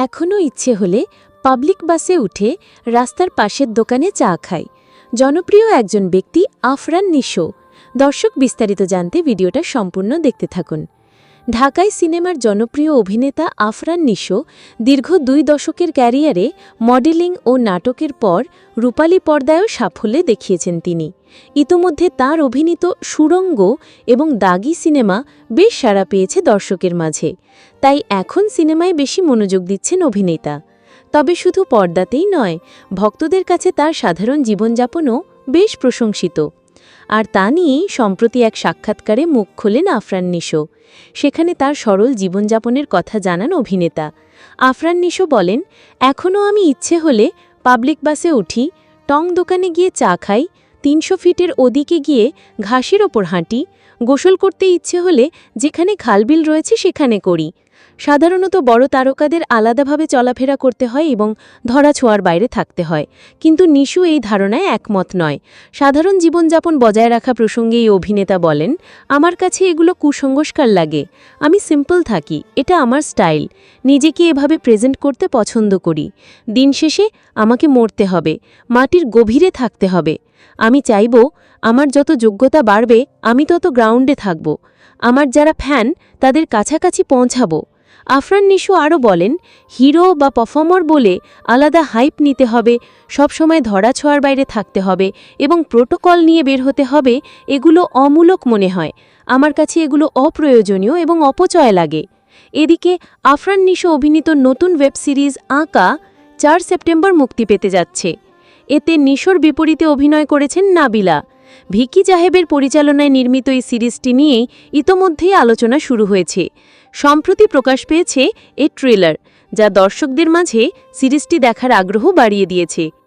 এখনও ইচ্ছে হলে পাবলিক বাসে উঠে রাস্তার পাশের দোকানে চা খায় জনপ্রিয় একজন ব্যক্তি আফরান নিশো। দর্শক বিস্তারিত জানতে ভিডিওটা সম্পূর্ণ দেখতে থাকুন। ঢাকায় সিনেমার জনপ্রিয় অভিনেতা আফরান নিশো দীর্ঘ 2 দশকের ক্যারিয়ারে মডেলিং ও নাটকের পর রূপালী পর্দায়ও সাফল্যে দেখিয়েছেন তিনি। ইতোমধ্যে তার অভিনীত সুড়ঙ্গ এবং দাগি সিনেমা বেশ সাড়া পেয়েছে দর্শকের মাঝে, তাই এখন সিনেমায় বেশি মনোযোগ দিচ্ছেন অভিনেতা। তবে শুধু পর্দাতেই নয়, ভক্তদের কাছে তার সাধারণ জীবনযাপনও বেশ প্রশংসিত। আর তা নিয়েই সম্প্রতি এক সাক্ষাৎকারে মুখ খোলেন আফরান নিশো। সেখানে তার সরল জীবনযাপনের কথা জানান অভিনেতা। আফরান নিশো বলেন, এখনও আমি ইচ্ছে হলে পাবলিক বাসে উঠি, টং দোকানে গিয়ে চা খাই, 300 ফিটের ওদিকে গিয়ে ঘাসের ওপর হাঁটি, গোসল করতে ইচ্ছে হলে যেখানে খালবিল রয়েছে সেখানে করি। সাধারণত বড় তারকাদের আলাদাভাবে চলাফেরা করতে হয় এবং ধরাছোঁয়ার বাইরে থাকতে হয়, কিন্তু নিশু এই ধারণায় একমত নয়। সাধারণ জীবনযাপন বজায় রাখা প্রসঙ্গে এই অভিনেতা বলেন, আমার কাছে এগুলো কুসংস্কার লাগে। আমি সিম্পল থাকি, এটা আমার স্টাইল। নিজেকে এভাবে প্রেজেন্ট করতে পছন্দ করি। দিন শেষে আমাকে মরতে হবে, মাটির গভীরে থাকতে হবে। আমি চাইব আমার যত যোগ্যতা বাড়বে আমি তত গ্রাউন্ডে থাকব, আমার যারা ফ্যান তাদের কাছাকাছি পৌঁছাবো। আফরান নিশো আরও বলেন, হিরো বা পারফর্মার বলে আলাদা হাইপ নিতে হবে, সবসময় ধরাছোঁয়ার বাইরে থাকতে হবে এবং প্রোটোকল নিয়ে বের হতে হবে, এগুলো অমূলক মনে হয়। আমার কাছে এগুলো অপ্রয়োজনীয় এবং অপচয় লাগে। এদিকে আফরান নিশো অভিনীত নতুন ওয়েব সিরিজ আঁকা 4 সেপ্টেম্বর মুক্তি পেতে যাচ্ছে। এতে নিশোর বিপরীতে অভিনয় করেছেন নাবিলা। ভিকি জাহেবের পরিচালনায় নির্মিত এই সিরিজটি নিয়েই ইতোমধ্যেই আলোচনা শুরু হয়েছে। সম্প্রতি প্রকাশ পেয়েছে এর ট্রেলার, যা দর্শকদের মাঝে সিরিজটি দেখার আগ্রহ বাড়িয়ে দিয়েছে।